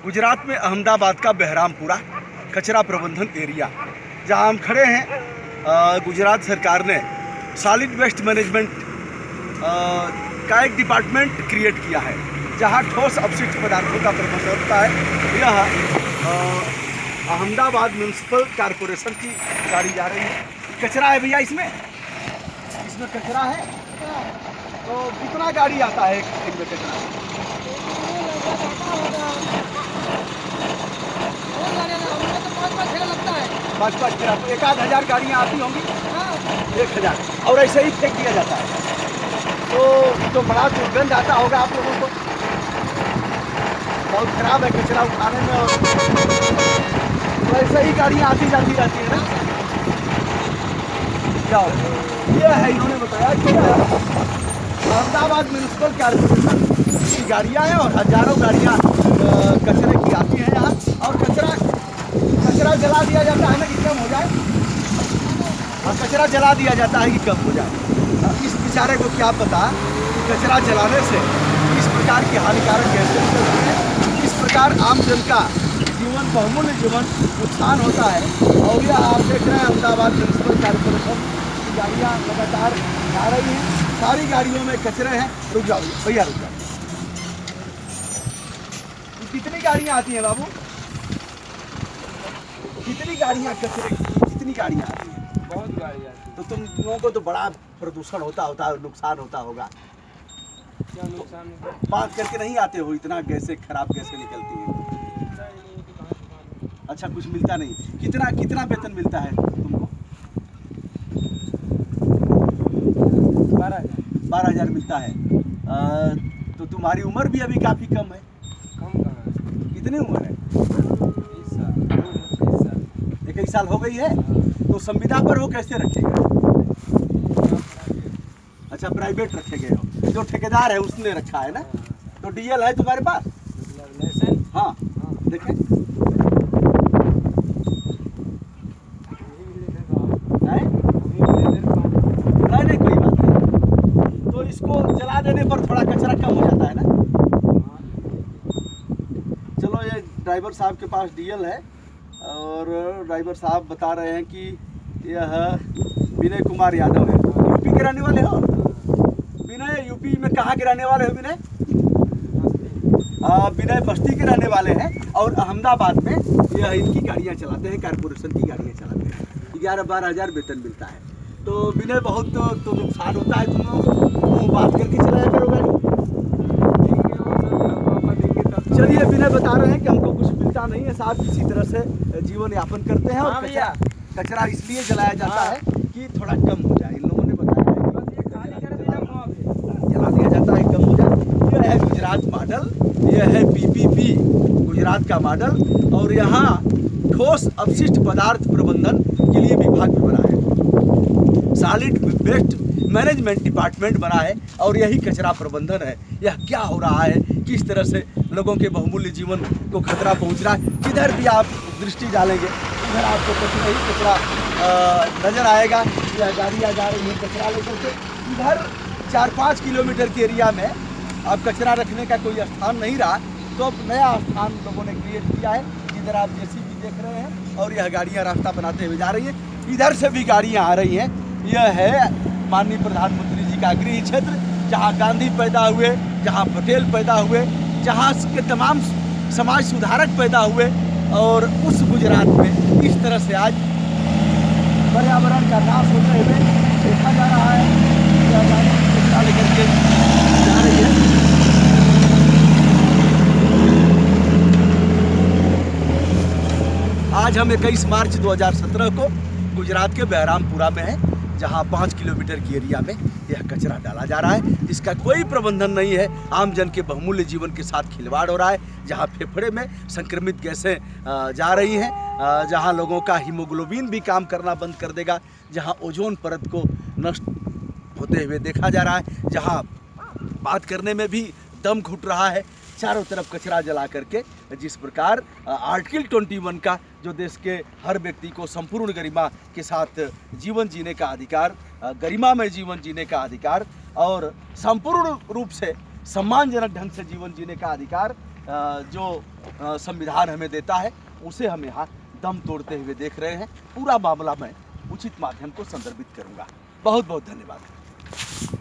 गुजरात में अहमदाबाद का बहरामपुरा कचरा प्रबंधन एरिया, जहां हम खड़े हैं, गुजरात सरकार ने सॉलिड वेस्ट मैनेजमेंट का एक डिपार्टमेंट क्रिएट किया है, जहां ठोस अपशिष्ट पदार्थों का प्रबंधन होता है। यह अहमदाबाद म्यूनसिपल कॉरपोरेशन की गाड़ी जा रही है। कचरा है भैया, इसमें कचरा है। तो कितना गाड़ी आता है एक दिन में कचरा? 5-5 ट्रक, तो 1,000 गाड़ियाँ आती होंगी। 1,000, और ऐसे ही फेंक दिया जाता है। तो बड़ा दुर्गंध आता होगा आप लोगों को, बहुत खराब है कचरा उठाने में। और तो ऐसे ही गाड़ियाँ आती जाती रहती है ना। जाओ, ये है, इन्होंने बताया कि अहमदाबाद म्यूनसिपल कॉरपोरेशन की गाड़ियाँ हैं और हजारों गाड़ियाँ कचरे की आती हैं यहाँ। और कचरा जला दिया जाता है ना कि कम हो जाए, और कचरा जला दिया जाता है कि कम हो जाए। इस बेचारे को क्या पता कि कचरा जलाने से इस प्रकार की हानिकारक गैसें निकलती हैं, इस प्रकार आम जन का जीवन, बहुमूल्य जीवन नुकसान होता है। और यह आप देख रहे हैं अहमदाबाद म्यूनसिपल कॉरपोरेशन की गाड़ियाँ लगातार आ रही हैं। सारी गाड़ियों में कचरे हैं। रुक जाओ भैया, रुक जाओ। कितनी गाड़ियाँ आती हैं बाबू? कितनी गाड़ियाँ कचरे, कितनी गाड़ियाँ आती हैं? बहुत गाड़ियाँ आती हैं। तो तुम लोगों को तो बड़ा प्रदूषण होता नुकसान होता होगा। क्या नुकसान है? बात करके नहीं आते हो, इतना गैसें, खराब गैसें निकलती हैं। अच्छा, कुछ मिलता नहीं। कितना वेतन मिलता है तुमको? 12,000 मिलता है। तो तुम्हारी उम्र भी अभी काफ़ी कम है। कम कहाँ है? कितनी उम्र है? 20 साल। 21 साल हो गई है। तो संविदा पर हो कैसे रखेगा? अच्छा, प्राइवेट रखे गए हो। जो ठेकेदार है उसने रखा है ना। तो डीएल है तुम्हारे पास? लाइसेंस? हाँ, देखें। नहीं, कोई बात नहीं। तो इसको जला देने पर थोड़ा कचरा कम हो जाता है ना। चलो, ये ड्राइवर साहब के पास डीएल है और ड्राइवर साहब बता रहे हैं कि यह विनय कुमार यादव है। यूपी के रहने वाले हो विनय? यूपी में कहाँ के रहने वाले हो विनय? विनय बस्ती के रहने वाले हैं और अहमदाबाद में यह इनकी गाड़ियाँ चलाते हैं, कॉरपोरेशन की गाड़ियाँ चलाते हैं। 11-12 हज़ार वेतन मिलता है। तो विनय, बहुत तो नुकसान होता है तुम लोगों को, बात करके चलाया करो गाड़ी। चलिए, विनय बता रहे हैं कि हमको कुछ मिलता नहीं है साहब, किसी तरह से जीवन यापन करते हैं। और कचरा इसलिए जलाया जाता है कि थोड़ा कम हो जाए। इन लोगों ने बताया जला दिया जाता है, कम हो जाए। यह है गुजरात मॉडल, यह है पीपीपी गुजरात का मॉडल। और यहाँ ठोस अपशिष्ट पदार्थ प्रबंधन के लिए विभाग भी बना है, सॉलिड वेस्ट मैनेजमेंट डिपार्टमेंट बना है। और यही कचरा प्रबंधन है। यह क्या हो रहा है, किस तरह से लोगों के बहुमूल्य जीवन को खतरा पहुंच रहा है। जिधर भी आप दृष्टि डालेंगे उधर आपको कचरा ही कचरा नजर आएगा। यह गाड़ियाँ जा रही हैं कचरा लेकर के। इधर 4-5 किलोमीटर के एरिया में अब कचरा रखने का कोई स्थान नहीं रहा, तो अब नया स्थान लोगों ने क्रिएट किया है। इधर आप जेसीबी देख रहे हैं और यह गाड़ियाँ रास्ता बनाते हुए जा रही हैं। इधर से भी गाड़ियाँ आ रही हैं। यह है माननीय प्रधानमंत्री जी का गृह क्षेत्र, जहाँ गांधी पैदा हुए, जहाँ पटेल पैदा हुए, जहाँ के तमाम समाज सुधारक पैदा हुए। और उस गुजरात में इस तरह से आज पर्यावरण का नाश होते हुए देखा जा रहा है। यह गाड़ी कचरा लेकर के जा रही है। आज हम 21 मार्च 2017 को गुजरात के बहरामपुरा में हैं, जहां 5 किलोमीटर की एरिया में यह कचरा डाला जा रहा है, जिसका कोई प्रबंधन नहीं है। आम जन के बहुमूल्य जीवन के साथ खिलवाड़ हो रहा है, जहां फेफड़े में संक्रमित गैसें जा रही हैं, जहां लोगों का हीमोग्लोबिन भी काम करना बंद कर देगा, जहां ओजोन परत को नष्ट होते हुए देखा जा रहा है, जहां बात करने में भी दम घुट रहा है। चारों तरफ कचरा जला करके जिस प्रकार आर्टिकल 21 का, जो देश के हर व्यक्ति को संपूर्ण गरिमा के साथ जीवन जीने का अधिकार, गरिमामय जीवन जीने का अधिकार और संपूर्ण रूप से सम्मानजनक ढंग से जीवन जीने का अधिकार जो संविधान हमें देता है उसे हम यहाँ दम तोड़ते हुए देख रहे हैं। पूरा मामला मैं उचित माध्यम को संदर्भित करूँगा। बहुत बहुत धन्यवाद।